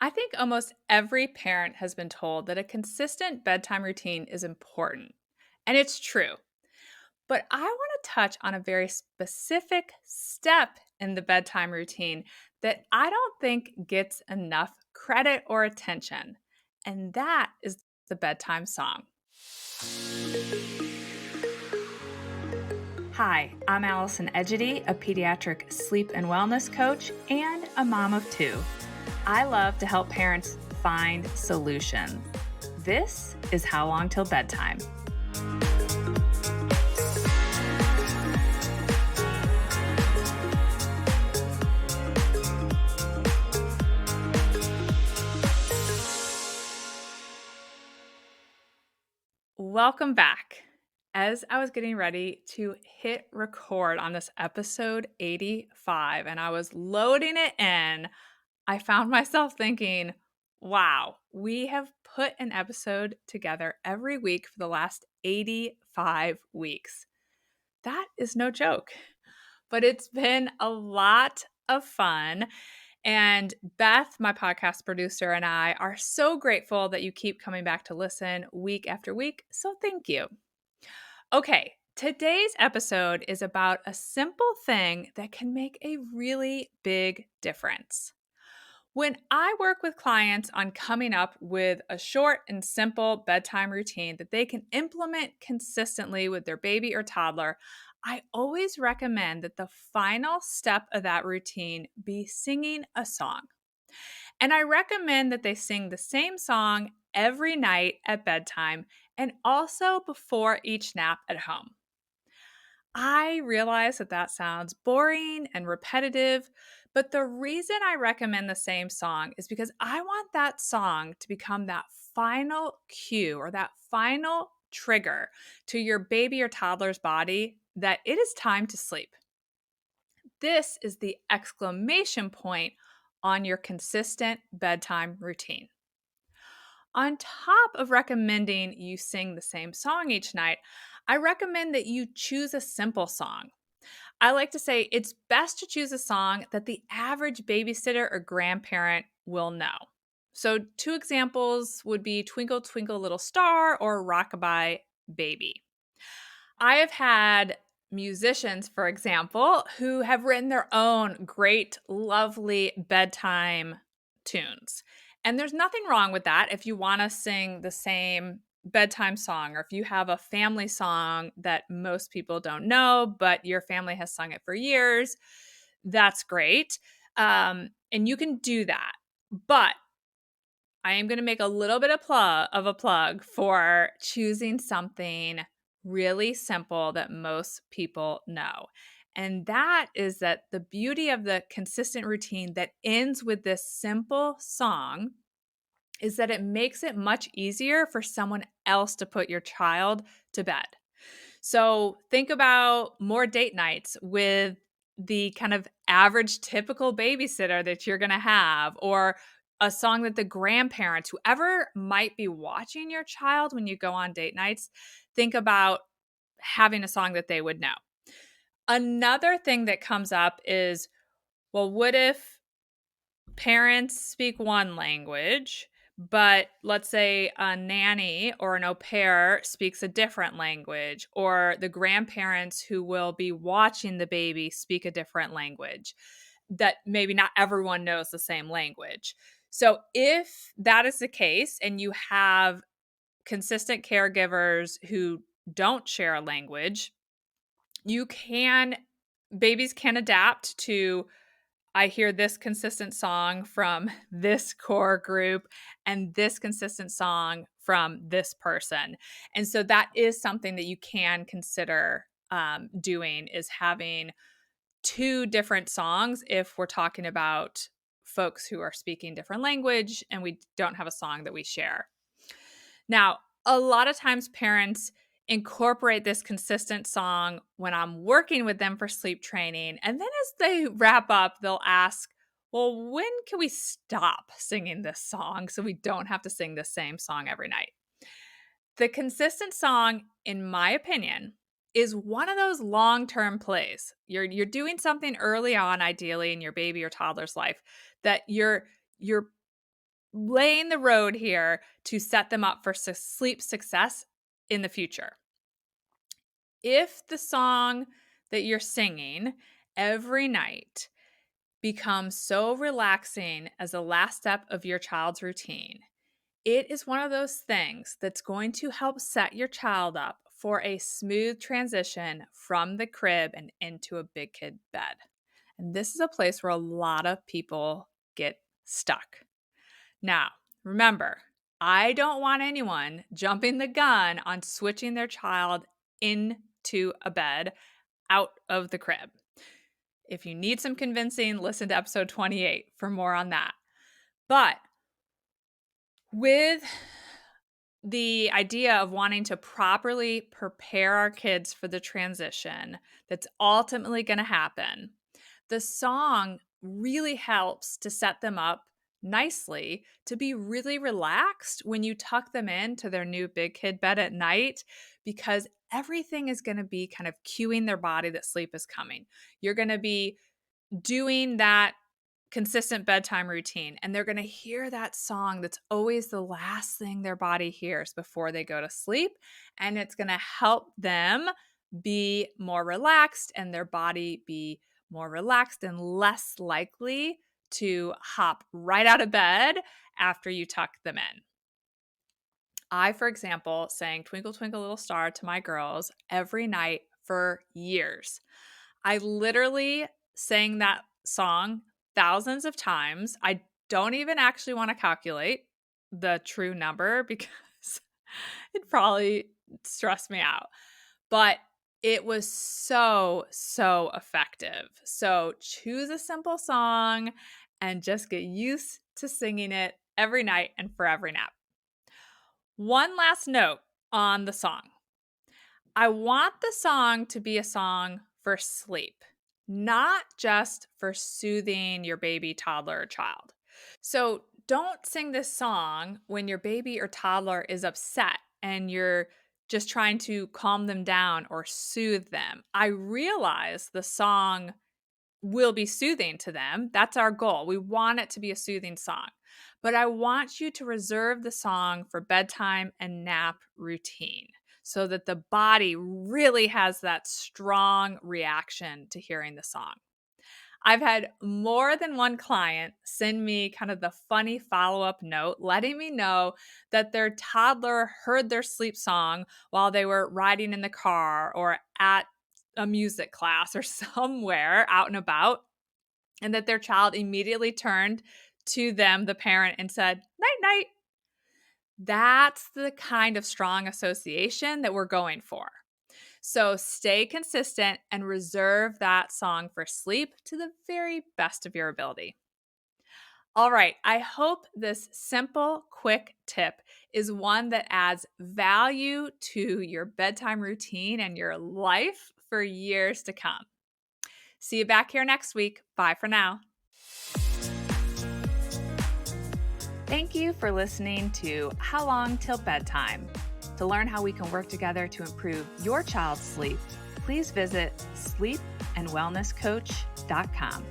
I think almost every parent has been told that a consistent bedtime routine is important. And it's true. But I want to touch on a very specific step in the bedtime routine that I don't think gets enough credit or attention. And that is the bedtime song. Hi, I'm Allison Edgety, a pediatric sleep and wellness coach and a mom of two. I love to help parents find solutions. This is How Long Till Bedtime. Welcome back. As I was getting ready to hit record on this episode 85 and I was loading it in, I found myself thinking, wow, we have put an episode together every week for the last 85 weeks. That is no joke, but it's been a lot of fun. And Beth, my podcast producer, and I are so grateful that you keep coming back to listen week after week. So thank you. Okay, today's episode is about a simple thing that can make a really big difference. When I work with clients on coming up with a short and simple bedtime routine that they can implement consistently with their baby or toddler, I always recommend that the final step of that routine be singing a song. And I recommend that they sing the same song every night at bedtime and also before each nap at home. I realize that that sounds boring and repetitive, but the reason I recommend the same song is because I want that song to become that final cue or that final trigger to your baby or toddler's body that it is time to sleep. This is the exclamation point on your consistent bedtime routine. On top of recommending you sing the same song each night, I recommend that you choose a simple song. I like to say it's best to choose a song that the average babysitter or grandparent will know. So, two examples would be Twinkle, Twinkle, Little Star or Rockabye Baby. I have had musicians, for example, who have written their own great, lovely bedtime tunes. And there's nothing wrong with that if you want to sing the same bedtime song or if you have a family song that most people don't know, but your family has sung it for years. That's great. And you can do that. But I am going to make a little bit of a plug for choosing something really simple that most people know. And that is that the beauty of the consistent routine that ends with this simple song is that it makes it much easier for someone else to put your child to bed. So think about more date nights with the kind of average typical babysitter that you're going to have, or a song that the grandparents, whoever might be watching your child when you go on date nights, think about having a song that they would know. Another thing that comes up is, well, what if parents speak one language, but let's say a nanny or an au pair speaks a different language, or the grandparents who will be watching the baby speak a different language, that maybe not everyone knows the same language. So if that is the case and you have consistent caregivers who don't share a language, babies can adapt to, I hear this consistent song from this core group and this consistent song from this person. And so that is something that you can consider doing, is having two different songs if we're talking about folks who are speaking different language and we don't have a song that we share. Now, a lot of times parents incorporate this consistent song when I'm working with them for sleep training. And then as they wrap up, they'll ask, well, when can we stop singing this song so we don't have to sing the same song every night? The consistent song, in my opinion, is one of those long-term plays. You're doing something early on, ideally in your baby or toddler's life, that you're laying the road here to set them up for sleep success in the future. If the song that you're singing every night becomes so relaxing as the last step of your child's routine, it is one of those things that's going to help set your child up for a smooth transition from the crib and into a big kid bed. And this is a place where a lot of people get stuck. Now, remember, I don't want anyone jumping the gun on switching their child into a bed out of the crib. If you need some convincing, listen to episode 28 for more on that. But with the idea of wanting to properly prepare our kids for the transition that's ultimately going to happen, the song really helps to set them up nicely to be really relaxed when you tuck them into their new big kid bed at night, because everything is going to be kind of cueing their body that sleep is coming. You're going to be doing that consistent bedtime routine, and they're going to hear that song that's always the last thing their body hears before they go to sleep, and it's going to help them be more relaxed and their body be more relaxed and less likely to hop right out of bed after you tuck them in. I, for example, sang Twinkle Twinkle Little Star to my girls every night for years. I literally sang that song thousands of times. I don't even actually want to calculate the true number because it probably stressed me out. But it was so, so effective. So choose a simple song and just get used to singing it every night and for every nap. One last note on the song. I want the song to be a song for sleep, not just for soothing your baby, toddler, or child. So don't sing this song when your baby or toddler is upset and you're just trying to calm them down or soothe them. I realize the song will be soothing to them. That's our goal. We want it to be a soothing song. But I want you to reserve the song for bedtime and nap routine so that the body really has that strong reaction to hearing the song. I've had more than one client send me kind of the funny follow-up note letting me know that their toddler heard their sleep song while they were riding in the car or at a music class or somewhere out and about, and that their child immediately turned to them, the parent, and said, "Night, night." That's the kind of strong association that we're going for. So stay consistent and reserve that song for sleep to the very best of your ability. All right, I hope this simple, quick tip is one that adds value to your bedtime routine and your life for years to come. See you back here next week. Bye for now. Thank you for listening to How Long Till Bedtime. To learn how we can work together to improve your child's sleep, please visit sleepandwellnesscoach.com.